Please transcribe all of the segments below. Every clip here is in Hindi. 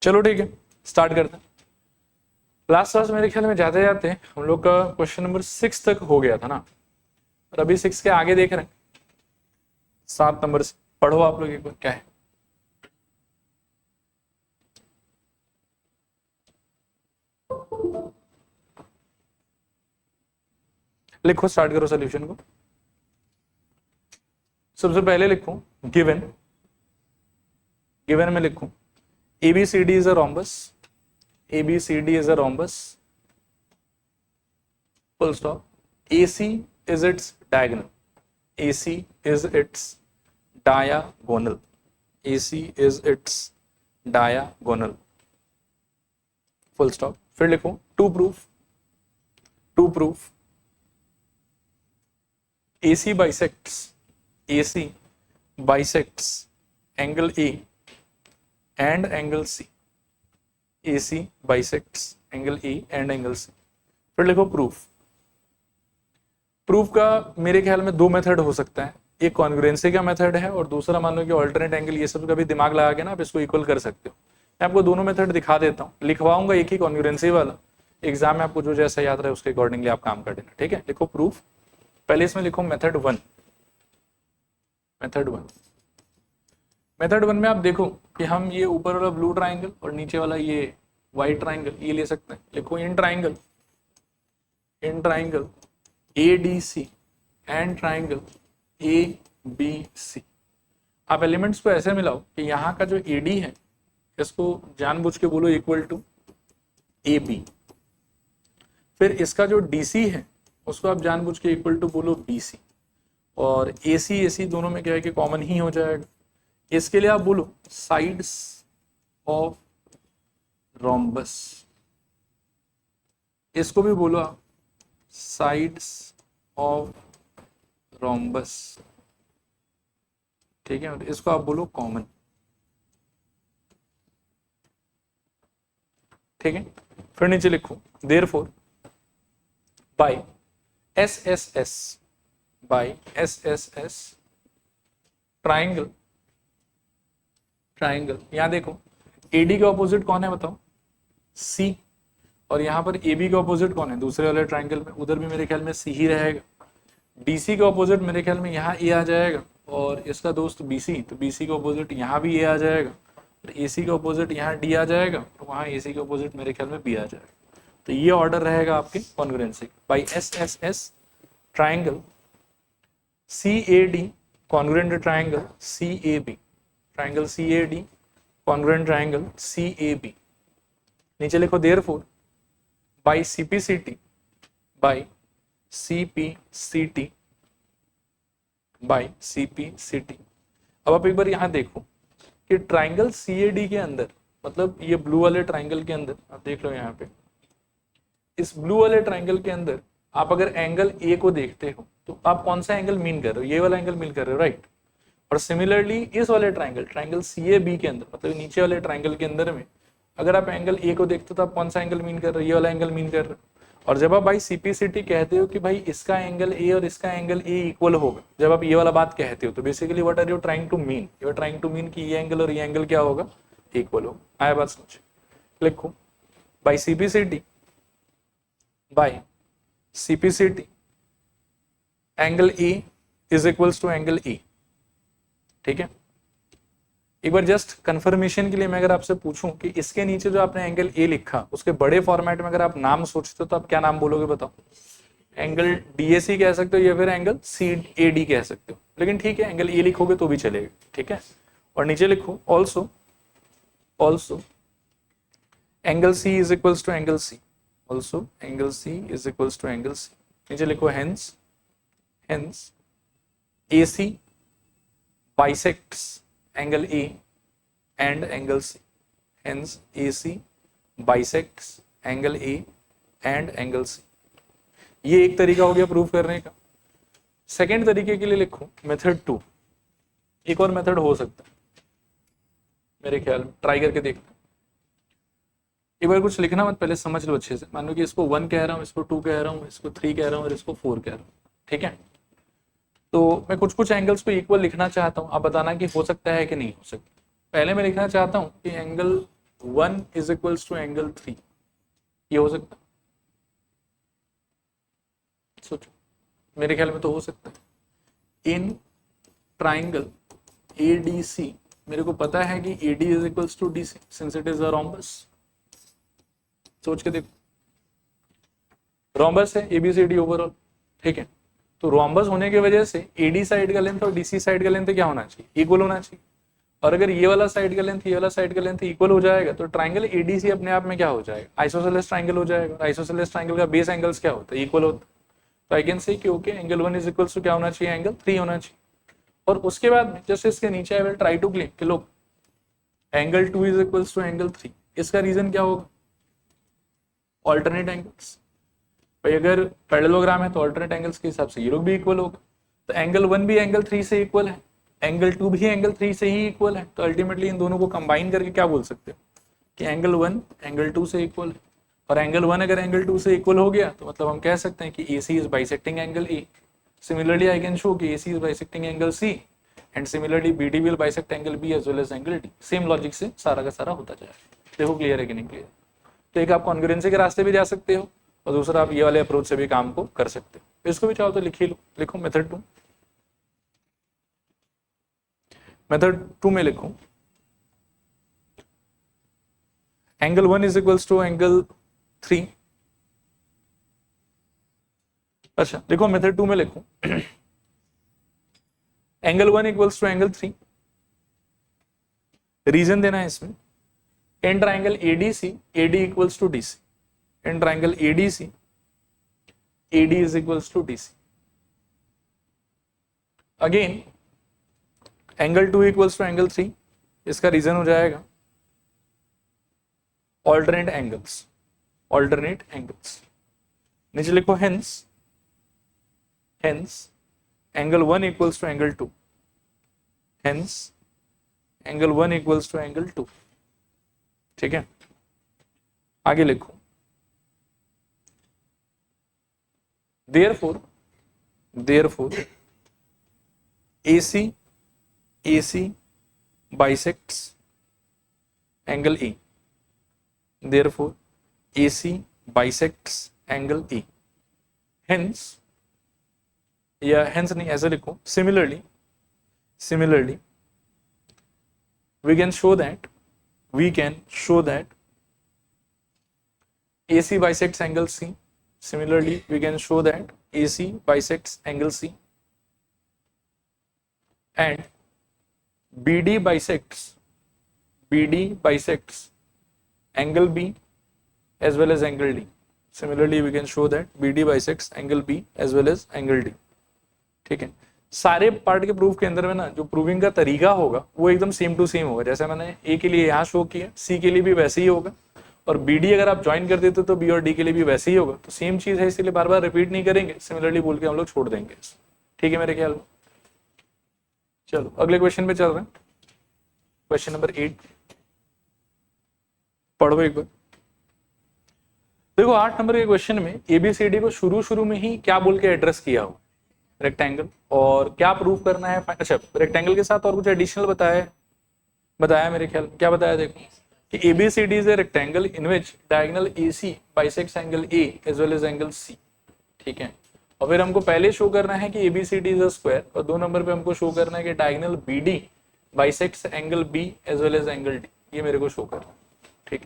चलो ठीक है, स्टार्ट करते हैं। लास्ट क्लास मेरे ख्याल में जाते जाते हम लोग का क्वेश्चन नंबर 6 तक हो गया था ना, और अभी 6 के आगे देख रहे हैं 7 नंबर से। पढ़ो आप लोग एक बार क्या है। लिखो, स्टार्ट करो सॉल्यूशन को। सबसे पहले लिखो गिवन। गिवन में लिखो ABCD is a rhombus. ABCD is a rhombus. Full stop. AC is its diagonal. AC is its diagonal. AC is its diagonal. Full stop. फिर लिखो to prove. To prove AC bisects. AC bisects angle A and angle C. AC bisects angle A and angle C. फिर लिखो प्रूफ। प्रूफ का मेरे ख्याल में 2 मेथड हो सकता है, एक कॉन्ग्रुएंसी का मेथड है और दूसरा मान लो कि ऑल्टरनेट एंगल। ये सब का भी दिमाग लगा के ना आप इसको इक्वल कर सकते हो। मैं आपको दोनों मेथड दिखा देता हूँ, लिखवाऊंगा एक ही कॉन्ग्रुएंसी वाला। एग्जाम में आपको जो जैसा याद रहे उसके अकॉर्डिंगली आप काम कर देना, ठीक है। लिखो प्रूफ। पहले इसमें लिखो मेथड 1। मेथड 1। मेथड 1 में आप देखो कि हम ये ऊपर वाला ब्लू ट्राइंगल और नीचे वाला ये व्हाइट ट्राइंगल ये ले सकते हैं। लिखो इन triangle ADC and triangle ABC। आप एलिमेंट्स को ऐसे मिलाओ कि यहाँ का जो AD है इसको जानबूझ के बोलो इक्वल टू AB। फिर इसका जो DC है उसको आप जानबूझ के इक्वल टू बोलो BC। और AC दोनों में क्या है कि कॉमन ही हो जाएगा। इसके लिए आप बोलो साइड्स ऑफ रोम्बस। इसको भी बोलो आप साइड्स ऑफ रोम्बस, ठीक है। इसको आप बोलो कॉमन, ठीक है। फिर नीचे लिखो देयरफॉर बाय SSS ट्राइंगल यहां देखो AD का ऑपोजिट कौन है बताओ, C। और यहां पर AB का ऑपोजिट कौन है दूसरे वाले ट्राइंगल में, उधर भी मेरे ख्याल में C ही रहेगा। DC का ऑपोजिट मेरे ख्याल में यहाँ A आ जाएगा और इसका दोस्त BC, तो BC का ऑपोजिट यहाँ भी A आ जाएगा और AC का ऑपोजिट यहाँ D आ जाएगा तो वहाँ AC का ऑपोजिट मेरे ख्याल में B आ जाएगा। तो ये ऑर्डर रहेगा आपके congruency by SSS triangle CAD congruent triangle CAB, triangle CAD congruent triangle CAB। नीचे लिखो देयरफॉर बाय CPCT अब आप एक बार यहां देखो कि ट्राइंगल CAD के अंदर, मतलब ये ब्लू वाले ट्राइंगल के अंदर आप देख लो यहाँ पे, इस ब्लू वाले ट्राइंगल के अंदर आप अगर एंगल A को देखते हो तो आप कौन सा एंगल मीन कर रहे हो, ये वाला एंगल मीन कर रहे हो, राइट। और सिमिलरली इस वाले ट्राइंगल CAB के अंदर, मतलब नीचे वाले ट्राइंगल के अंदर में अगर आप एंगल A को देखते हो तो आप कौन सा एंगल मीन कर रहे हो, ये वाला एंगल मीन कर रहे हो। और जब आप भाई CPCT कहते हो कि भाई इसका एंगल A और इसका एंगल A इक्वल होगा, जब आप ये वाला बात कहते हो तो basically what are you trying to mean, you are trying to mean कि ये एंगल और ये एंगल क्या होगा, इक्वल होगा। आया बात समझ। लिखो by CPCT angle A is equals to angle A, ठीक है। एक बार जस्ट कंफर्मेशन के लिए मैं अगर आपसे पूछूं कि इसके नीचे जो आपने एंगल A लिखा उसके बड़े फॉर्मेट में अगर आप नाम सोचते हो तो आप क्या नाम बोलोगे बताओ। एंगल DAC कह सकते हो या फिर एंगल CAD कह सकते हो, लेकिन ठीक है एंगल A लिखोगे तो भी चलेगा, ठीक है। और नीचे लिखो also angle C is equals to angle C, also angle C is equals to angle C। नीचे लिखो hence AC bisects angle A and angle C, hence AC bisects angle A and angle C। ये एक तरीका हो गया प्रूफ करने का। सेकेंड तरीके के लिए लिखो मेथड 2। एक और मेथड हो सकता है मेरे ख्याल में, ट्राई करके देखते हैं। एक बार कुछ लिखना मत, पहले समझ लो अच्छे से। मान लो कि इसको 1 कह रहा हूँ, इसको 2 कह रहा हूँ, इसको 3 कह रहा हूँ और इसको 4 कह रहा हूँ, ठीक है। तो मैं कुछ एंगल्स को इक्वल लिखना चाहता हूँ, आप बताना कि हो सकता है कि नहीं हो सकता। पहले मैं लिखना चाहता हूँ कि angle 1 is equals to angle 3, ये हो सकता है? सोचो, मेरे ख्याल में तो हो सकता है। इन ट्राइंगल ADC मेरे को पता है कि AD is equals to DC since it is a rhombus. सोच के देखो, रोम्बस है ABCD ओवरऑल, ठीक है। तो रोम्बस होने की वजह से AD साइड का लेंथ और DC साइड का लेंथ क्या होना चाहिए? इक्वल होना चाहिए। और अगर ये वाला साइड का लेंथ ये वाला साइड का लेंथ इक्वल हो जाएगा तो ट्राइंगल ADC अपने आप में क्या हो जाएगा? आइसोसेलेस ट्राइंगल हो जाएगा। आइसोसेलेस ट्राइंगल का बेस एंगल्स क्या होता है? इक्वल होता है। तो आई कैन से कि okay angle 1 is equals to क्या होना चाहिए? एंगल 3 होना चाहिए। और उसके बाद में जैसे इसके नीचे I will try to claim कि लोग angle 2 is equals to angle 3। इसका रीजन क्या होगा? Alternate angles. भाई अगर पैरेललोग्राम है तो ऑल्टरनेट एंगल्स के हिसाब से ये लोग भी इक्वल होगा। तो एंगल 1 भी एंगल 3 से इक्वल है, एंगल 2 भी एंगल 3 से ही इक्वल है। तो अल्टीमेटली इन दोनों को कंबाइन करके क्या बोल सकते हो कि एंगल 1 एंगल 2 से इक्वल है। और एंगल 1 अगर एंगल 2 से इक्वल हो गया तो मतलब हम कह सकते हैं कि AC is bisecting angle A। Similarly I can show कि AC is bisecting angle C and similarly BD will bisect angle B as well as angle D। Same logic से सारा का सारा होता जाएगा। देखो क्लियर है कि नहीं क्लियर? तो एक आप कॉन्ग्रुएंसी के रास्ते भी जा सकते हो और दूसरा आप ये वाले अप्रोच से भी काम को कर सकते हो। इसको भी चाहो तो लिख ही लो, लिखो मेथड 2। मेथड 2 में लिखो angle 1 is equals to angle 3। अच्छा देखो मेथड 2 में लिखो angle 1 equals to angle 3। Reason देना है इसमें, in triangle ADC AD equals to DC। In triangle ADC AD is equals to DC। Again angle 2 equals to angle 3। इसका रीजन हो जाएगा ऑल्टरनेट एंगल्स। ऑल्टरनेट एंगल्स नीचे लिखो hence angle 1 equals to angle 2। Hence angle 1 equals to angle 2। ठीक है, आगे लिखो therefore AC bisects angle E। therefore AC bisects angle E। hence या hence नहीं ऐसे लिखो similarly we can show that AC bisects angle C। similarly we can show that AC bisects angle C and BD bisects angle B as well as angle D। similarly we can show that BD bisects angle B as well as angle D। ठीक है, सारे पार्ट के प्रूफ के अंदर में ना जो प्रूविंग का तरीका होगा वो एकदम सेम टू सेम होगा। जैसे मैंने A के लिए यहाँ शो किया, C के लिए भी वैसे ही होगा और BD अगर आप ज्वाइन कर देते तो B और D के लिए भी वैसे ही होगा। तो सेम चीज है इसलिए बार बार रिपीट नहीं करेंगे, सिमिलरली बोल के हम लोग छोड़ देंगे। ठीक है मेरे ख्याल में। चलो अगले क्वेश्चन पे चल रहे हैं, क्वेश्चन नंबर 8 पढ़ो एक बार। देखो 8 नंबर के क्वेश्चन में ABCD को शुरू में ही क्या बोल के एड्रेस किया हो? रेक्टेंगल। और क्या प्रूव करना है? अच्छा रेक्टेंगल के साथ और कुछ एडिशनल बताया मेरे ख्याल में। क्या बताया देखो कि ABCD is a rectangle in which diagonal AC bisects angle A as well as angle C। ठीक है, और फिर हमको पहले शो करना है कि ABCD इज अ स्क्वायर और 2 नंबर पे हमको शो करना है कि diagonal BD bisects angle B as well as angle D। ये मेरे को शो करना है।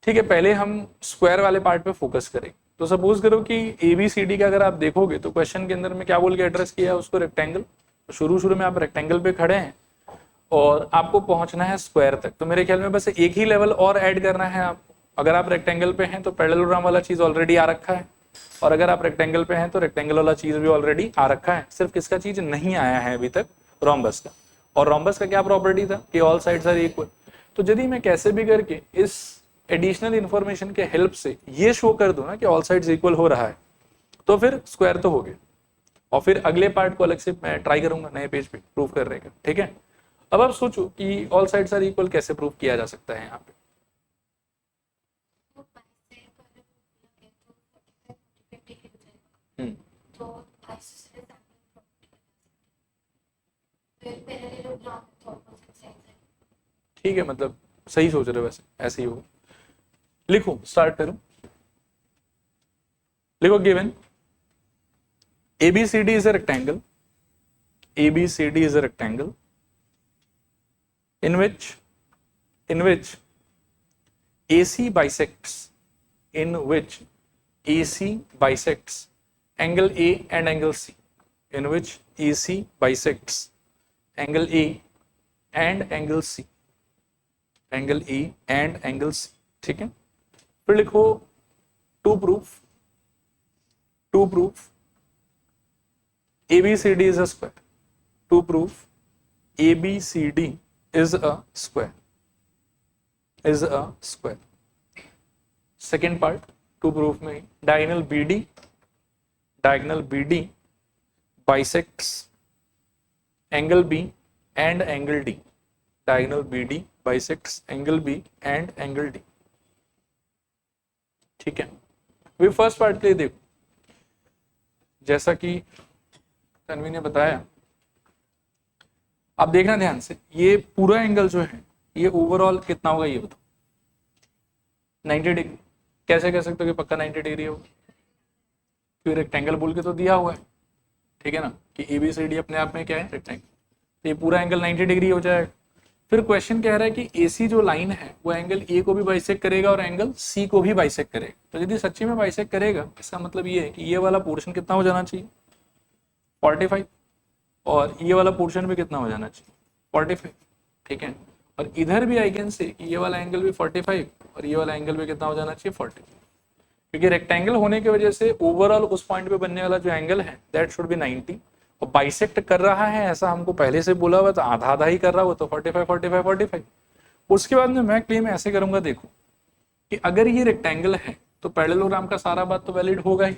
ठीक है, पहले हम स्क्वायर वाले पार्ट पे फोकस करें। तो सपोज करो कि ABCD का अगर आप देखोगे तो क्वेश्चन के अंदर में क्या बोल के एड्रेस किया है उसको? रेक्टेंगल। शुरू में आप रेक्टेंगल पे खड़े हैं और आपको पहुंचना है स्क्वायर तक। तो मेरे ख्याल में बस एक ही लेवल और ऐड करना है आपको। अगर आप रेक्टेंगल पे हैं तो पैरेललोग्राम वाला चीज ऑलरेडी आ रखा है, और अगर आप रेक्टेंगल पे हैं तो रेक्टेंगल वाला चीज भी ऑलरेडी आ रखा है। सिर्फ किसका चीज नहीं आया है अभी तक? रोम्बस का। और रोम्बस का क्या प्रॉपर्टी था कि ऑल साइड्स आर इक्वल। तो यदि मैं कैसे भी करके इस एडिशनल इंफॉर्मेशन के हेल्प से ये शो कर दूं ना कि ऑल साइड्स इक्वल हो रहा है तो फिर स्क्वायर तो हो गया। और फिर अगले पार्ट को अलग से मैं ट्राई करूंगा नए पेज पे प्रूव करने का। ठीक है, अब आप सोचो कि ऑल साइड्स आर इक्वल कैसे प्रूव किया जा सकता है यहाँ पे? ठीक है, मतलब सही सोच रहे हो, वैसे ऐसे ही होगा। लिखो, स्टार्ट करो, लिखो given ABCD is a rectangle, ABCD is a rectangle in which AC bisects, in which AC bisects angle A and angle C, in which AC bisects angle A and angle C, angle A and angle C, ठीक है। फिर लिखो to proof ABCD is a square, to prove ABCD is a square, second part, to prove में diagonal BD bisects angle B and angle D, diagonal BD bisects angle B and angle D, ठीक है। वे फर्स्ट पार्ट के लिए देखो, जैसा कि तन्वी ने बताया, आप देखना ध्यान से, ये पूरा एंगल जो है ये ओवरऑल कितना होगा ये बताओ, 90 डिग्री। कैसे कह सकते हो कि पक्का 90 डिग्री होगा? फिर रेक्टेंगल बोल के तो दिया हुआ है, ठीक है ना, कि ABCD अपने आप में क्या है, रेक्टेंगल, तो ये पूरा एंगल 90 डिग्री हो जाएगा। फिर क्वेश्चन कह रहा है कि AC जो लाइन है वो एंगल A को भी बाइसेक्ट करेगा और एंगल C को भी बाइसेक्ट करेगा। तो यदि सच्ची में बाइसेक्ट करेगा, इसका मतलब ये है कि ये वाला पोर्शन कितना हो जाना चाहिए, 45, और ये वाला पोर्शन भी कितना हो जाना चाहिए, 45, ठीक है। और इधर भी आई कैन से ये वाला एंगल भी 45 और ये वाला एंगल भी कितना हो जाना चाहिए, 40, क्योंकि रेक्टेंगल होने की वजह से ओवरऑल उस पॉइंट पे बनने वाला जो एंगल है दैट शुड बी 90, और बाइसेक्ट कर रहा है ऐसा हमको पहले से बोला हुआ, तो आधा आधा ही कर रहा हो तो 45। उसके बाद में मैं क्लेम ऐसे करूंगा, देखो कि अगर ये रेक्टेंगल है तो पैरेललोग्राम का सारा बात तो वैलिड होगा ही,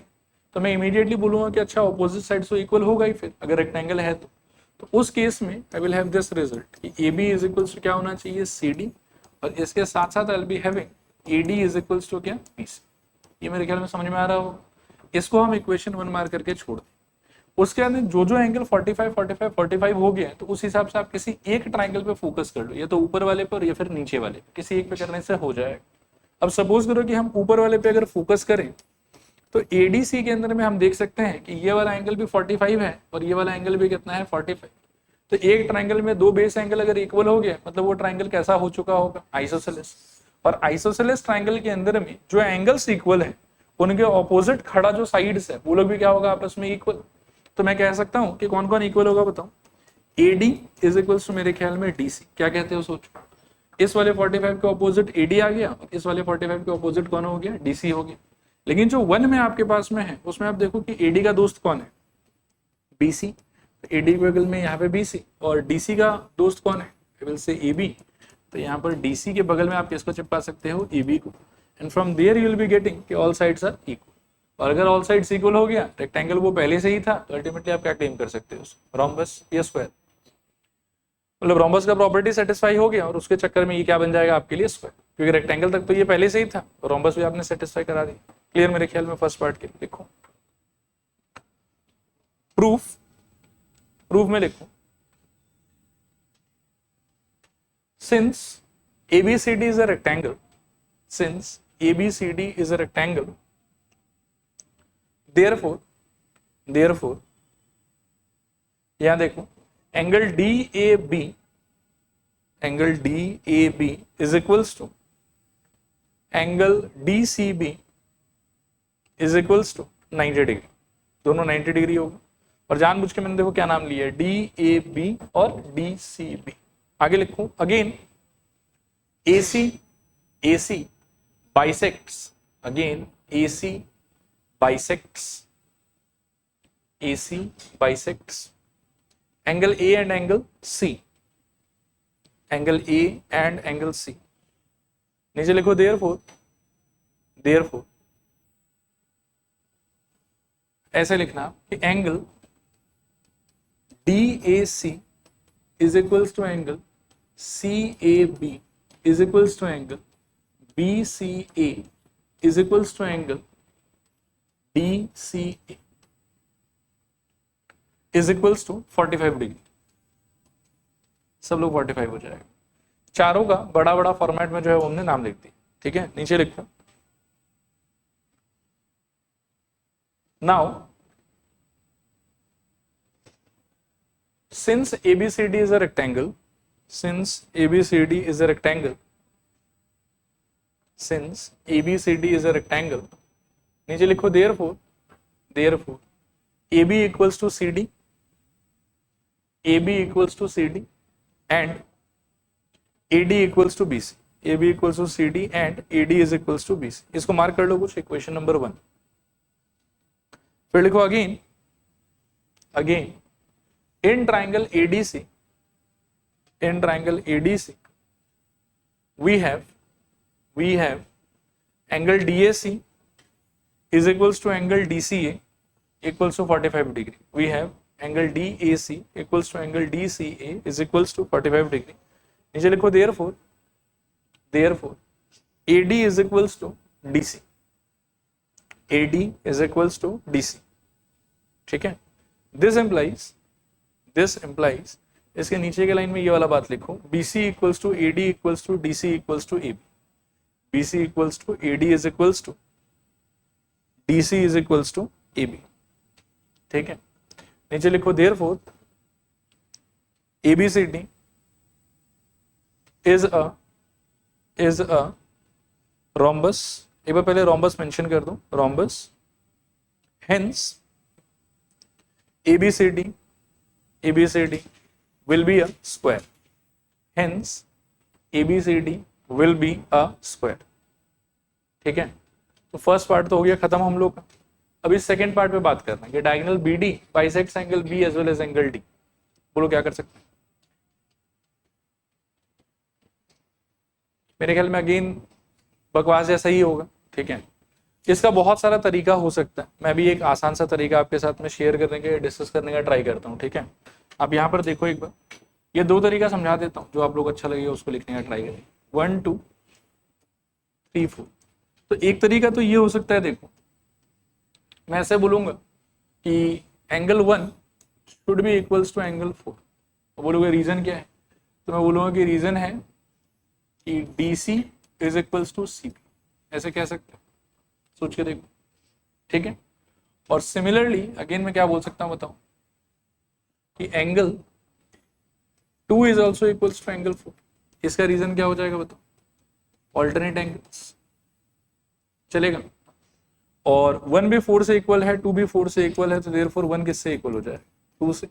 तो मैं इमीडिएटली बोलूंगा कि अच्छा ऑपोजिट साइड तो इक्वल होगा ही फिर अगर रेक्टेंगल है तो उस केस में I will have this result कि AB इज इक्वल्स टू क्या होना चाहिए, CD, और इसके साथ साथ I will be having AD is equals to क्या, BC। ये मेरे ख्याल में समझ में आ रहा हो। इसको हम इक्वेशन 1 मार करके छोड़ दें। उसके अंदर जो एंगल 45 हो गया तो उस हिसाब से आप किसी एक ट्राइंगल पे फोकस कर लो, या तो ऊपर वाले पर या फिर नीचे वाले, किसी एक पे करने से हो जाएगा। अब सपोज करो कि हम ऊपर वाले पे अगर फोकस करें तो ADC के अंदर में हम देख सकते हैं कि ये वाला एंगल भी 45 है और ये वाला एंगल भी कितना है, 45। तो एक ट्राइंगल में दो बेस एंगल अगर इक्वल हो गया मतलब वो ट्राइंगल कैसा हो चुका होगा, आइसोसेलेस। और आइसोसेलेस ट्राइंगल के अंदर में जो एंगल्स इक्वल है उनके ऑपोजिट खड़ा जो साइड्स है वो लोग भी क्या होगा, आपस में इक्वल। तो मैं कह सकता हूं कि कौन कौन इक्वल होगा बताओ, AD इज इक्वल टू मेरे ख्याल में DC। क्या कहते हो सोचो, इस वाले 45 के ऑपोजिट AD आ गया और इस वाले 45 के ऑपोजिट कौन हो गया, DC हो गया। लेकिन जो 1 में आपके पास में है उसमें आप देखो कि AD का दोस्त कौन है, BC। AD के बगल में यहाँ पे BC, और DC का दोस्त कौन है, विल से AB। तो यहाँ पर DC के बगल में आप किसको चिपका सकते हो, AB को। And from there you will be getting कि ऑल साइड्स आर इक्वल। और अगर ऑल साइड्स इक्वल हो गया, रेक्टेंगल वो पहले से ही था, तो अल्टीमेटली आप क्या क्लेम कर सकते हो, रोम्बस या स्क्वायर। मतलब रोम्बस का प्रॉपर्टी सेटिस्फाई हो गया और उसके चक्कर में ये क्या बन जाएगा आपके लिए, स्क्वायर, क्योंकि रेक्टेंगल तक तो ये पहले से ही था, रोम्बस भी आपने सेटिस्फाई करा दी। क्लियर मेरे ख्याल में फर्स्ट पार्ट के लिए। लिखो प्रूफ में लिखो, since ABCD is a rectangle, therefore यहां देखो angle DAB is equals to angle DCB is equals to 90 degree. दोनों 90 डिग्री होगा। और जानबूझ के मैंने देखो क्या नाम लिया है, DAB और DCB। आगे लिखो again AC bisects, again AC bisects angle A and angle C, नीचे लिखो therefore ऐसे लिखना कि angle DAC is equals to angle CAB is equals to angle BCA is equals to angle DCA is equals to 45 degree. सब लोग 45 हो जाएगा। चारों का बड़ा बड़ा फॉर्मेट में जो है वो हमने नाम लिख दिया, ठीक है, नीचे लिखो। Now since ABCD is a rectangle, since ABCD is a rectangle, since ABCD is a rectangle, नीचे लिखो therefore, therefore AB equals to CD, AB equals to CD and AD equals to BC, AB equals to CD and AD is equals to BC। इसको मार्क कर लो कुछ, इक्वेशन नंबर 1। फिर लिखो again, again in triangle ADC, in triangle ADC we have angle DAC is equals to angle DCA equals to 45 degree, we have angle DAC equals to angle DCA is equals to 45 degree। नीचे लिखो therefore, therefore AD is equals to DC, AD is equals to DC, ठीक है। this implies इसके नीचे के लाइन में ये वाला बात लिखो, BC equals to AD equals to DC equals to AB, BC equals to AD is equals to DC is equals to AB, ठीक है। नीचे लिखो therefore ABCD is a rhombus, एक बार पहले rhombus मेंशन कर दो, rhombus, hence ABCD will be a square, hence ABCD will be a square, ठीक है। तो फर्स्ट पार्ट तो हो गया खत्म हम लोग का। अभी सेकंड पार्ट पे बात करना है कि diagonal BD bisects angle B as well as angle D, बोलो क्या कर सकते हैं। मेरे ख्याल में अगेन बकवास जैसा ही होगा, ठीक है। इसका बहुत सारा तरीका हो सकता है, मैं भी एक आसान सा तरीका आपके साथ में शेयर करने के, डिस्कस करने का ट्राई करता हूँ, ठीक है। आप यहाँ पर देखो एक बार, ये दो तरीका समझा देता हूँ, जो आप लोग अच्छा लगेगा उसको लिखने का ट्राई करें। 1 2 3 4। तो एक तरीका तो ये हो सकता है, देखो मैं ऐसे बोलूंगा कि angle 1 should be equals to angle 4। तो बोलोगे रीजन क्या है, तो मैं बोलूंगा कि रीजन है कि DC is equals to CP, ऐसे कह सकते हैं, सोच के देखो, ठीक है। और सिमिलरली अगेन मैं क्या बोल सकता हूं बताओ, कि angle 2 is also equals to angle 4। इसका रीजन क्या हो जाएगा बताओ, ऑल्टरनेट एंगल्स, चलेगा। और 1 भी 4 से इक्वल है, 2 भी 4 से इक्वल है, तो देयरफॉर 1 किससे इक्वल हो जाए, 2 से।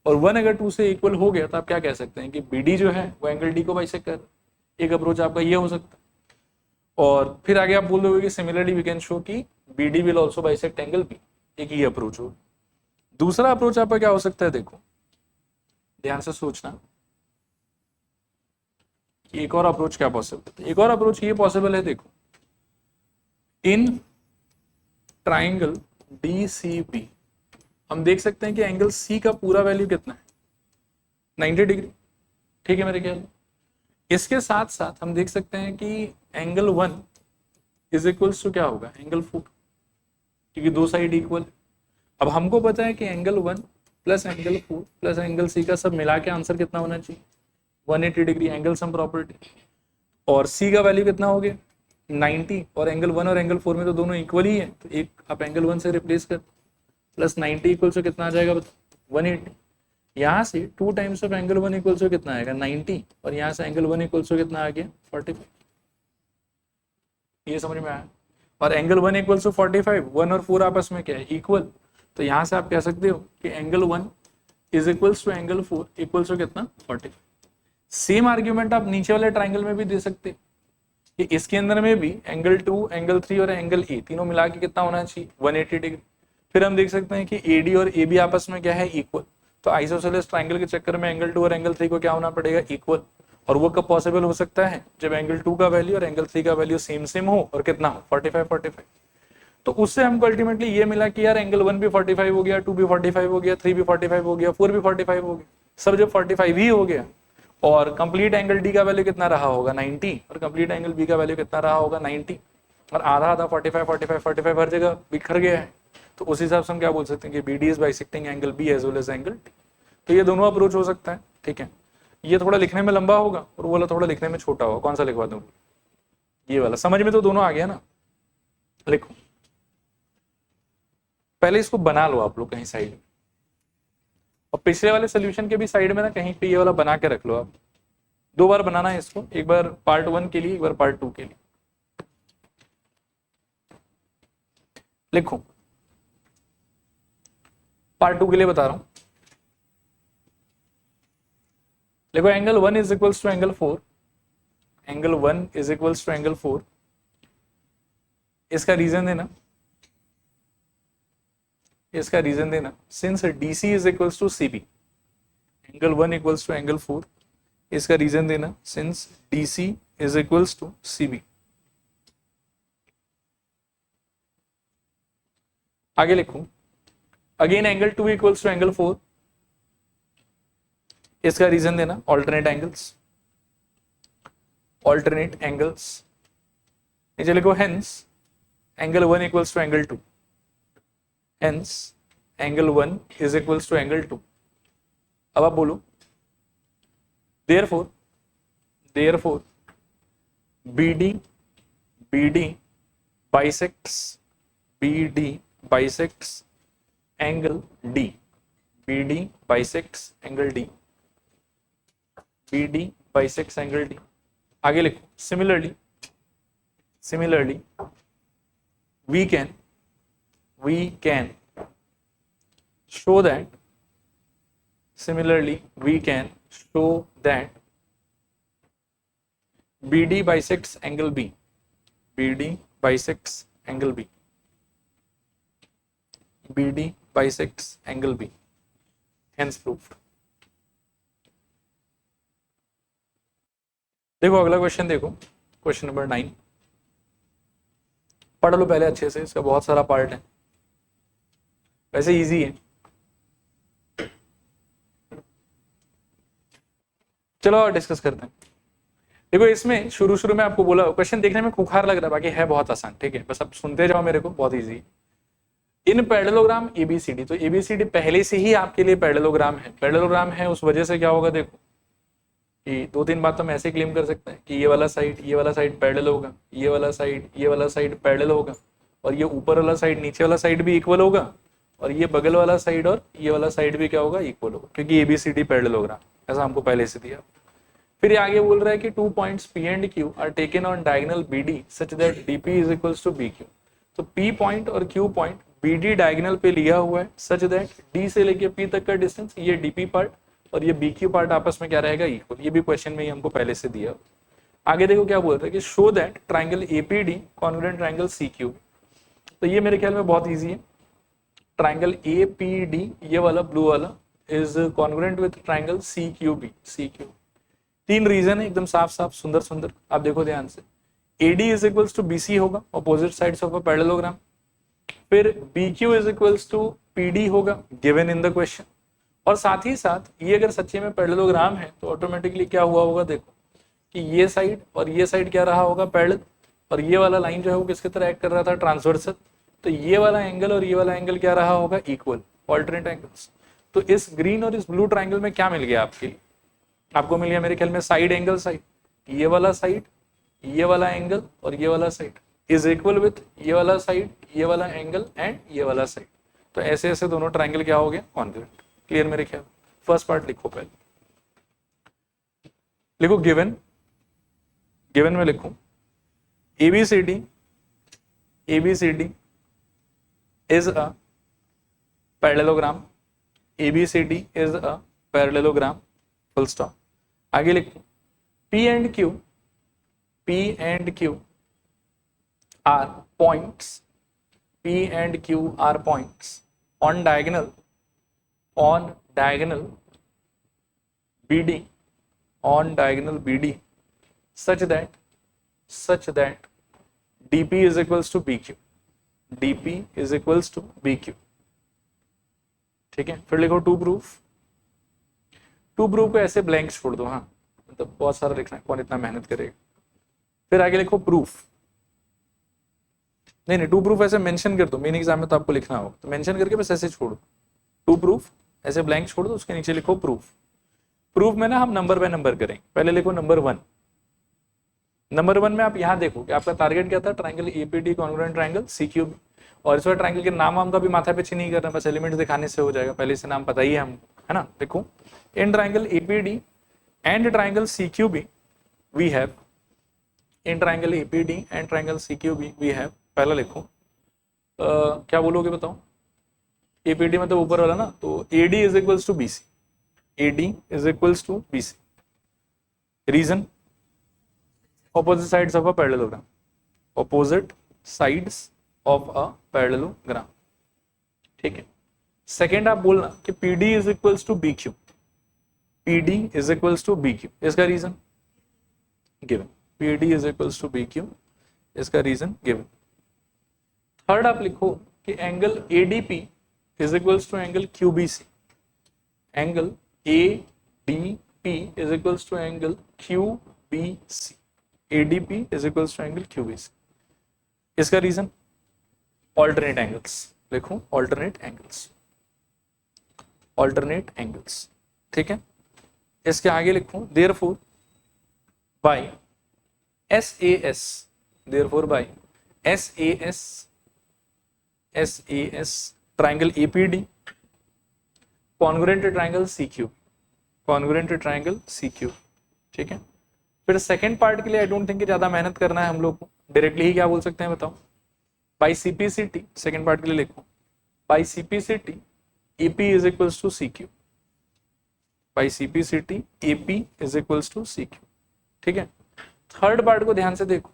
और 1 अगर 2 से इक्वल हो गया तो आप क्या कह सकते हैं कि BD जो है वो एंगल D को बाइसेक्ट कर, एक अप्रोच आपका ये हो सकता है। और फिर आगे आप बोल दोगे कि सिमिलरली वी कैन शो कि BD will also bisect angle B, एक ही अप्रोच हो। दूसरा अप्रोच आपका क्या हो सकता है, देखो ध्यान से सोचना कि एक और अप्रोच क्या पॉसिबल है। एक और अप्रोच ये पॉसिबल है, देखो इन ट्राइंगल DCB हम देख सकते हैं कि एंगल C का पूरा वैल्यू कितना है, 90 डिग्री, ठीक है मेरे ख्याल। इसके साथ साथ हम देख सकते हैं कि एंगल 1 इज इक्वल्स टू क्या होगा, एंगल 4, क्योंकि दो साइड इक्वल। अब हमको पता है कि angle 1 plus angle 4 plus angle C का सब मिला के आंसर कितना होना चाहिए, 180 डिग्री, एंगल सम प्रॉपर्टी। और C का वैल्यू कितना हो गया 90, और एंगल 1 और एंगल 4 में तो दोनों इक्वल ही है, तो एक आप एंगल 1 से रिप्लेस कर, प्लस 90 इक्वल से कितना आ जाएगा बताओ, 180। यहाँ से 2 टाइम्स ऑफ एंगल 1 इक्वल से कितना आएगा 90, और यहाँ से एंगल 1 इक्वल से कितना आ गया 45। ये समझ में आया। और एंगल 1 इक्वल टू 45, 1 और 4 आपस में क्या है, इक्वल। तो यहाँ से आप कह सकते हो कि angle 1 is equals to angle 4 equals to कितना 45। सेम आर्ग्यूमेंट आप नीचे वाले ट्राइंगल में भी दे सकते हैं कि इसके अंदर में भी एंगल 2, एंगल 3 और एंगल A तीनों मिला के कितना होना चाहिए 180 डिग्री। फिर हम देख सकते हैं कि AD और AB आपस में क्या है, इक्वल। तो आइसोसेलेस ट्राइंगल के चक्कर में एंगल 2 और एंगल 3 को क्या होना पड़ेगा, इक्वल। और वो कब पॉसिबल हो सकता है, जब एंगल 2 का वैल्यू और एंगल 3 का वैल्यू सेम हो और कितना हो 45। तो उससे हमको अल्टीमेटली ये मिला कि यार एंगल 1 भी 45 हो गया, 2 भी 45 हो गया, 3 भी 45 हो गया, 4 भी 45 हो गया, सब जब 45 ही हो गया। और कंप्लीट एंगल D का वैल्यू कितना रहा होगा 90, और कंप्लीट एंगल B का वैल्यू कितना रहा होगा 90, और आधा 45 हर जगह बिखर गया है। तो उस हिसाब से हम क्या बोल सकते हैं कि BD is bisecting angle B as well as angle D। तो ये दोनों अप्रोच हो सकता है, ठीक है। ये थोड़ा लिखने में लंबा होगा और वो वाला थोड़ा लिखने में छोटा होगा, कौन सा लिखवा दूं? ये वाला। समझ में तो दोनों आ गया ना? लिखो, पहले इसको बना लो आप लोग कहीं साइड में, और पिछले वाले सोल्यूशन के भी साइड में ना कहीं पे ये वाला बना के रख लो आप। 2 बार बनाना है इसको, एक बार पार्ट 1 के लिए, एक बार पार्ट 2 के लिए। लिखो, पार्ट 2 के लिए बता रहा हूं। देखो, angle 1 is equals to angle 4, angle 1 is equals to angle 4। इसका रीजन देना, इसका रीजन देना। Since DC is equals to CB, angle 1 equals to angle 4, इसका रीजन देना। Since DC is equals to CB। आगे लिखूं, again angle 2 equals to angle 4, इसका रीजन देना। Alternate angles, alternate angles. नीचे लिखो, hence angle 1 equals to angle 2, hence angle 1 is equals to angle 2। अब आप बोलो, therefore BD bisects angle D, BD bisects angle D, BD bisects angle D। आगे लिखो, similarly we can show that, similarly we can show that BD bisects angle B, BD bisects angle B, BD bisects angle B, hence proved। देखो अगला क्वेश्चन, देखो क्वेश्चन नंबर 9। पढ़ लो पहले अच्छे से, इसका बहुत सारा पार्ट है, वैसे इजी है। चलो और डिस्कस करते हैं। देखो, इसमें शुरू में आपको बोला, क्वेश्चन देखने में खुखार लग रहा है, बाकी है बहुत आसान, ठीक है, बस आप सुनते जाओ मेरे को, बहुत इजी। इन पैरेललोग्राम ABCD, तो ABCD पहले से ही आपके लिए पैरेललोग्राम है। पैरेललोग्राम है उस वजह से क्या होगा, देखो कि 2-3 बात तो हम ऐसे क्लेम कर सकते हैं कि ये वाला साइड पैरेलल होगा, ये वाला साइड पैरेलल होगा, और ये ऊपर वाला साइड नीचे वाला साइड भी इक्वल होगा, और ये बगल वाला साइड और ये वाला साइड भी क्या होगा, इक्वल होगा, क्योंकि ABCD पैरेललोग्राम ऐसा हमको पहले से दिया। फिर आगे बोल रहा है कि 2 points P and Q are taken on diagonal BD such that DP is equals to BQ। तो P पॉइंट और Q पॉइंट BD डायगोनल पे लिया हुआ है सच दैट D से लेके P तक का डिस्टेंस, ये DP पार्ट और ये BQ पार्ट आपस में क्या रहेगा, इक्वल। ये भी क्वेश्चन में ही हमको पहले से दिया। आगे देखो क्या बोल रहा है कि show that triangle APD congruent triangle CQ। तो ये मेरे ख्याल में बहुत ईजी है। ट्राइंगल APD, ये वाला ब्लू वाला, is congruent with triangle CQB। 3 reason है, एकदम साफ साफ सुंदर। आप देखो ध्यान से, AD is equals to BC होगा, opposite sides of a parallelogram. फिर BQ is equals to PD होगा, गिवन इन द क्वेश्चन। और साथ ही साथ ये अगर सच्चे में पैरेललोग्राम है तो ऑटोमेटिकली क्या हुआ होगा, देखो कि ये साइड और ये साइड क्या रहा होगा, पैरेलल, और ये वाला लाइन जो है वो किसकी तरह एक्ट कर रहा था, ट्रांसवर्सल। तो ये वाला एंगल और ये वाला एंगल क्या रहा होगा, इक्वल, ऑल्टरनेट एंगल्स। तो इस ग्रीन और इस ब्लू ट्राइंगल में क्या मिल गया आपके लिए, आपको मिल गया मेरे ख्याल में साइड एंगल साइड, ये वाला साइड, ये वाला एंगल और ये वाला साइड इज इक्वल विथ ये वाला साइड, ये वाला एंगल एंड ये वाला साइड। तो ऐसे ऐसे दोनों ट्राइंगल क्या हो गया, कॉन्ग्रुएंट। क्लियर मेरे ख्याल। फर्स्ट पार्ट लिखो, पहले लिखो गिवन में लिखो ABCD is a parallelogram, ABCD is a parallelogram, full stop। आगे लिखो P and Q are points, P and Q are points on diagonal BD, such that DP is equals to BQ, ठीक है। फिर लिखो टू प्रूफ को ऐसे ब्लैंक छोड़ दो, हाँ मतलब बहुत सारा लिखना है, कौन इतना मेहनत करेगा। फिर आगे लिखो प्रूफ, नहीं टू प्रूफ ऐसे मेंशन कर दो, मेन एग्जाम में तो आपको लिखना होगा, तो मेंशन करके बस ऐसे छोड़ो, टू प्रूफ ऐसे ब्लैंक छोड़ दो, उसके नीचे लिखो प्रूफ। प्रूफ में ना हम नंबर बाय नंबर करेंगे। पहले लिखो नंबर 1। नंबर 1 में आप यहाँ देखो कि आपका टारगेट क्या था, ट्राइंगल एपीडी कॉन्ग्रुएंट ट्राइंगल सीक्यूबी। और इस बार ट्राइंगल के नाम हम का भी माथा पीछे नहीं करना, बस एलिमेंट्स दिखाने से हो जाएगा, पहले से नाम पता ही है हम, है ना। देखो in triangle APD and triangle CQB we have, in triangle APD and triangle CQB we have, पहला लिखो क्या बोलोगे बताओ। एपीडी मतलब ऊपर वाला ना, तो AD is equals to BC, AD is equals to BC. Reason opposite sides of a parallelogram, opposite sides of a parallelogram, ठीक है। सेकेंड आप बोलना कि PD is equals to BQ, PD is equals to BQ, इसका reason given, PD is equals to BQ, इसका रीजन गिवन। थर्ड आप लिखो कि angle ADP is equals to angle QBC, angle ADP is equals to angle QBC, ADP is equals to angle QBC, इसका रीजन ऑल्टरनेट एंगल्स, लिखो ऑल्टरनेट एंगल्स, ऑल्टरनेट एंगल्स, ठीक है। इसके आगे लिखो therefore by SAS, therefore by SAS triangle APD congruent triangle CQ, congruent triangle CQ, ठीक है। फिर सेकंड पार्ट के लिए आई डोंट थिंक ज्यादा मेहनत करना है हम लोग को, डायरेक्टली ही क्या बोल सकते हैं बताओ, बाई CPCT। सेकंड पार्ट के लिए लिखो by CPCT AP is equals to CQ, by CPCT AP is equals to CQ, ठीक है। थर्ड पार्ट को ध्यान से देखो,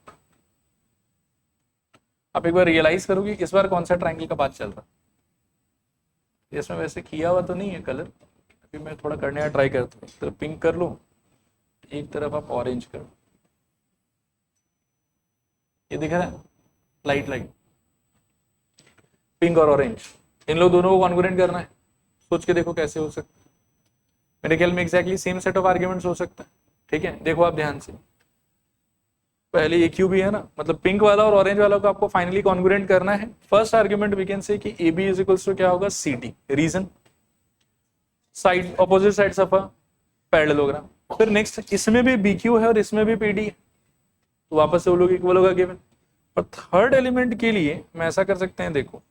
आप एक बार रियलाइज करोगे इस बार कौन सा ट्राइंगल का बात चल रहा है। इसमें वैसे किया हुआ तो नहीं है कलर, अभी मैं थोड़ा करने का ट्राई करता हूँ। तो पिंक कर लो, एक तरफ आप ऑरेंज करो, ये दिख रहा है लाइट लाइट, पिंक और ऑरेंज, इन लोग दोनों को कॉन्ग्रुएंट करना है। सोच के देखो कैसे हो सकता है, मेरे ख्याल में exactly same set of arguments हो सकता है, ठीक है। देखो आप ध्यान से, पहले ये क्यू भी है ना, मतलब पिंक वाला और ऑरेंज वाला को आपको फाइनली कॉन्ग्रुएंट करना है। First argument we can say कि AB इज इक्वल्स टू क्या होगा CD, reason side opposite sides of a parallelogram. फिर नेक्स्ट इसमें भी BQ है और इसमें भी PD है, तो वापस से वो लोग इक्वल होगा गिवन। और थर्ड एलिमेंट के लिए मैं ऐसा कर सकते हैं, देखो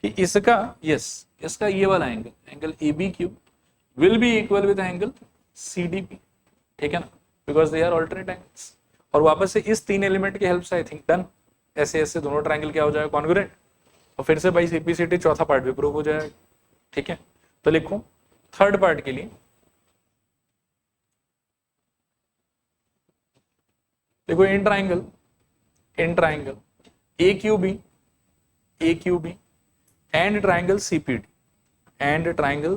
कि इसका इसका ये वाला angle, angle ABQ will be equal with angle CDP, ठीक है ना, because they are alternate angles. और वापस से इस तीन एलिमेंट की हेल्प से आई थिंक डन, ऐसे ऐसे दोनों ट्राइंगल क्या हो जाएगा कॉन्ग्रुएंट, और फिर से बाई CPCT चौथा पार्ट भी प्रूव हो जाएगा, ठीक है। तो लिखो थर्ड पार्ट के लिए, देखो in triangle AQB and triangle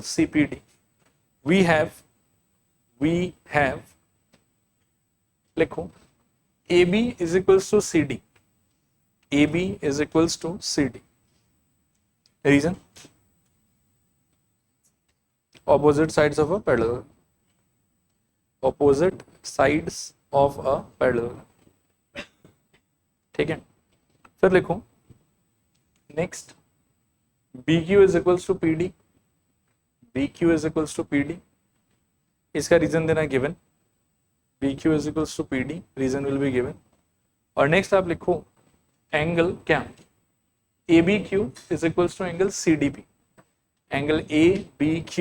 CPD we have लिखो AB is equals to CD, AB is equals to CD, reason opposite sides of a parallelogram, opposite sides of a parallelogram, ठीक है। फिर लिखो next BQ is equals to PD, BQ is equals to PD, इसका रीजन देना given, BQ is equals to PD, reason will be given. और नेक्स्ट आप लिखो एंगल क्या, ABQ is equals to angle CDP, angle ABQ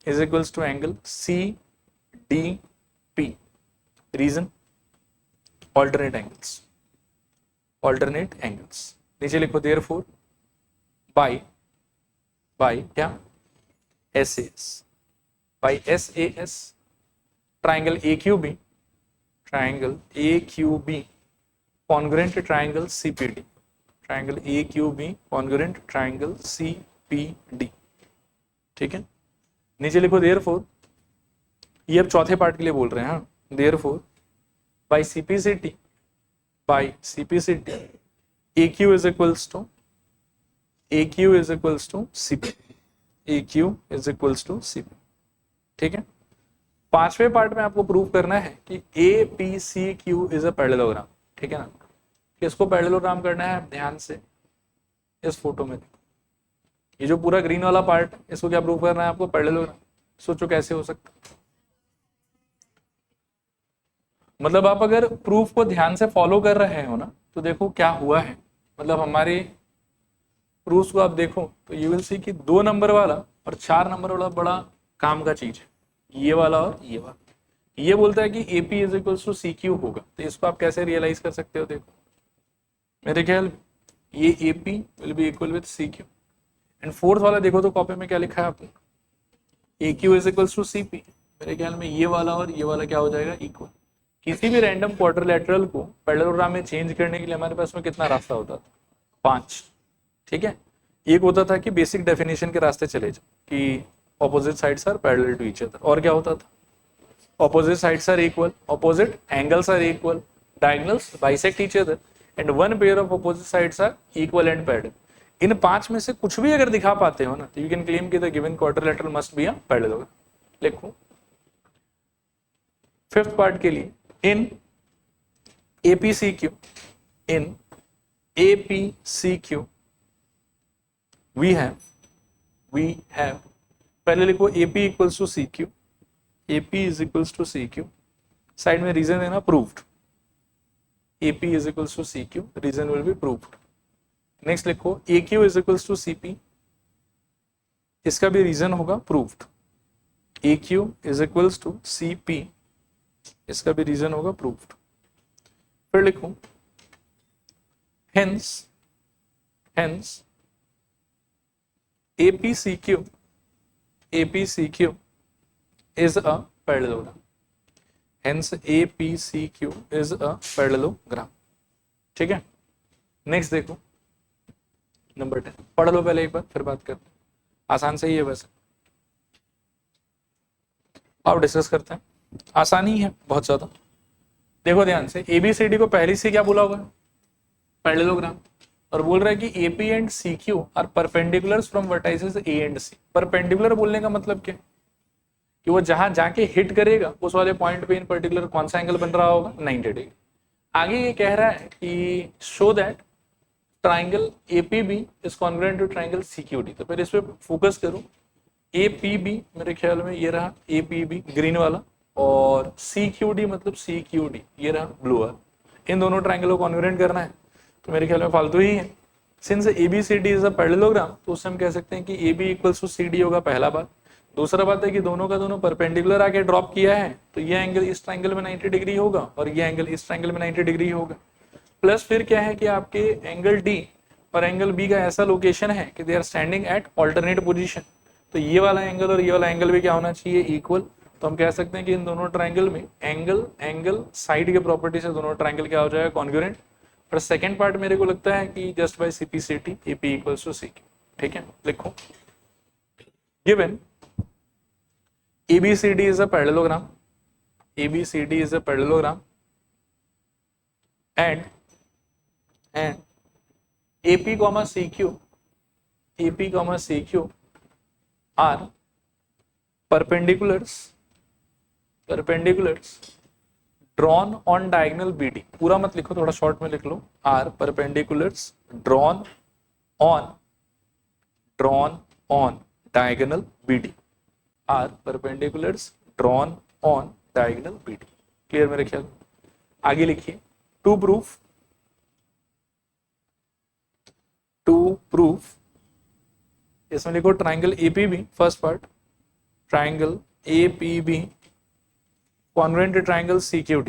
is equals to angle CDP, reason alternate angles, नीचे लिखो देयरफॉर बाय क्या SAS triangle AQB congruent triangle CPD, triangle AQB congruent triangle CPD, ठीक है। नीचे लिखो देयरफॉर, ये अब चौथे पार्ट के लिए बोल रहे हैं, हाँ, therefore by CPCT AQ is equals to CP, AQ is equals to CP, ठीक है। पांचवें पार्ट में आपको प्रूव करना है कि APCQ इज अ पैरेललोग्राम, ठीक है ना। किसको पैरेललोग्राम करना है, आप ध्यान से इस फोटो में देखो, ये जो पूरा ग्रीन वाला पार्ट है इसको क्या प्रूव करना है आपको, पैरेललोग्राम। सोचो कैसे हो सकता है, मतलब आप अगर प्रूफ को ध्यान से फॉलो कर रहे हो ना तो देखो क्या हुआ है। मतलब हमारे प्रूफ को आप देखो तो यू विल सी कि 2 नंबर वाला और 4 नंबर वाला बड़ा काम का चीज है, ये वाला और ये वाला। ये बोलता है कि AP is equals to C Q होगा, तो इसको आप कैसे रियलाइज कर सकते हो? देखो मेरे ख्याल में ये AP will be equal with C Q. And fourth वाला देखो तो कॉपी में क्या लिखा है आपने, A Q is equals to C P. मेरे ख्याल में ये वाला और ये वाला क्या हो जाएगा, इक्वल। किसी भी रैंडम क्वाड्रिलेटरल को पैरेललोग्राम में चेंज करने के लिए हमारे पास में कितना रास्ता होता था? 5। ठीक है, एक होता था कि बेसिक डेफिनेशन के रास्ते चले जाओ कि opposite sides are parallel to each other, और क्या होता था? opposite sides are equal, opposite angles are equal, diagonals bisect each other and one pair of opposite sides are equal and parallel। इन 5 में से कुछ भी अगर दिखा पाते हो ना तो यू कैन क्लेम कि the given quadrilateral must be a parallelogram. लिखो 5th पार्ट के लिए, इन APCQ, in APCQ we have पहले लिखो AP equals to CQ, AP is equals to CQ, side में रीजन देना proved, AP is equals to CQ, reason will be proved. Next लिखो AQ is equals to CP, इसका भी रीजन होगा proved. AQ is equals to CP, इसका भी रीजन होगा प्रूव्ड। फिर लिखो hence APCQ is a parallelogram, hence APCQ is a parallelogram। ठीक है, नेक्स्ट देखो नंबर 10, पढ़ लो पहले एक बार फिर बात करते हैं, आसान से ही है वैसे। अब डिस्कस करते हैं, आसानी ही है बहुत ज्यादा। देखो ध्यान से, ABCD को पहले से क्या बोला होगा, पैरेललोग्राम, और बोल रहा है कि AP and CQ are perpendiculars from vertices A and C। Perpendicular बोलने का मतलब क्या, कि वो जहां जाके हिट करेगा उस वाले पॉइंट पे इन पर्टिकुलर कौन सा एंगल बन रहा होगा, 90 डिग्री। आगे ये कह रहा है कि show that triangle APB is congruent to triangle CQD। तो फिर इस पे फोकस करूं, APB मेरे ख्याल में ये रहा APB ग्रीन वाला, और CQD मतलब CQD ये रहा ब्लू वाला। इन दोनों ट्राइंगल को कॉन्ग्रुएंट करना है तो मेरे ख्याल में फालतू ही है। Since ABCD is a parallelogram तो उससे हम कह सकते हैं कि AB इक्वल्स टू CD होगा, पहला बात। दूसरा बात है कि दोनों का दोनों परपेंडिकुलर आके ड्रॉप किया है तो ये एंगल इस ट्राइंगल में 90 डिग्री होगा और ये एंगल इस ट्राइंगल में 90 डिग्री होगा। प्लस फिर क्या है कि आपके एंगल D और एंगल B का ऐसा लोकेशन है कि they are standing at alternate position, तो ये वाला एंगल और ये वाला एंगल भी क्या होना चाहिए, इक्वल। तो हम कह सकते हैं कि इन दोनों ट्राइंगल में एंगल साइड के प्रॉपर्टी से दोनों ट्राइंगल क्या हो जाएगा, कॉन्ग्रुएंट। पर सेकंड पार्ट मेरे को लगता है कि just by CPCT AP equals to CQ। ठीक है, लिखो given ABCD is a parallelogram, ABCD is a parallelogram and AP comma CQ are perpendiculars drawn on diagonal BD। पूरा मत लिखो, थोड़ा शॉर्ट में लिख लो, are perpendiculars drawn on diagonal BD, are perpendiculars drawn on diagonal BD। Clear मेरे ख्याल। आगे लिखिए टू प्रूफ, इसमें लिखो triangle APB, first part triangle APB congruent to triangle CQD,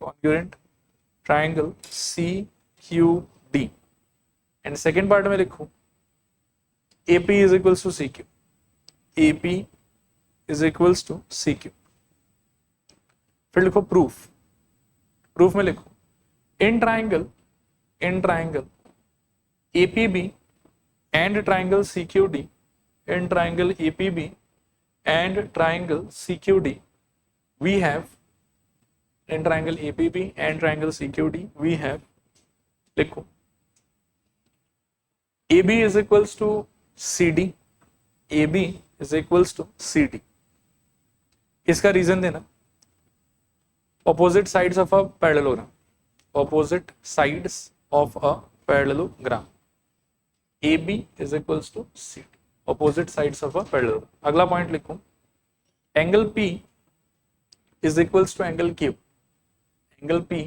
congruent triangle CQD, and second part में लिखो AP is equals to CQ, AP is equals to CQ। फिर लिखो प्रूफ में लिखो in triangle APB and triangle CQD, in triangle APB and triangle CQD we have, in triangle APB and triangle CQD we have, लिखो AB is equals to CD, AB is equals to CD। इसका रीजन देना, opposite sides of a parallelogram, opposite sides of a parallelogram, AB is equals to CD, opposite sides of a parallelogram। अगला पॉइंट लिखो angle P is equals to angle Q, angle P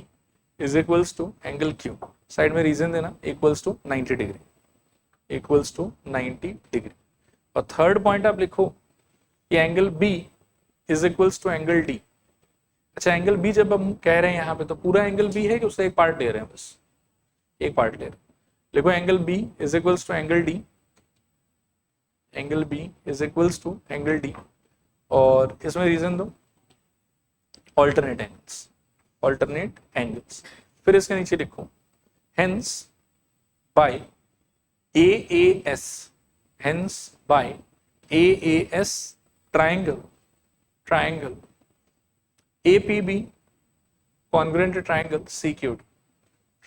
is equals to angle Q, side में रीजन देना, equals to 90 degree, equals to 90 degree. और थर्ड पॉइंट आप लिखो कि angle B is equals to angle D। अच्छा, एंगल B जब हम कह रहे हैं यहाँ पे तो पूरा एंगल B है कि उससे एक पार्ट ले रहे हैं, बस एक पार्ट ले रहे हैं। लिखो angle B is equals to angle D, angle B is equals to angle D, और इसमें रीजन दो ऑल्टरनेट एंगल्स, ऑल्टरनेट एंगल्स। फिर इसके नीचे लिखो hence by AAS, hence by AAS triangle, triangle APB congruent triangle CQD,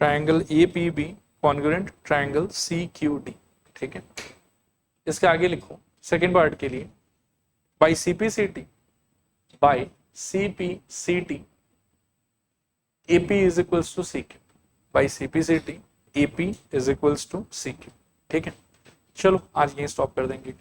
triangle APB congruent triangle CQD। ठीक है, इसके आगे लिखो सेकेंड पार्ट के लिए by CPCT, by CPCT AP is equals to CQ, by CPCT AP is equals to CQ। ठीक है, चलो आज यहीं स्टॉप कर देंगे।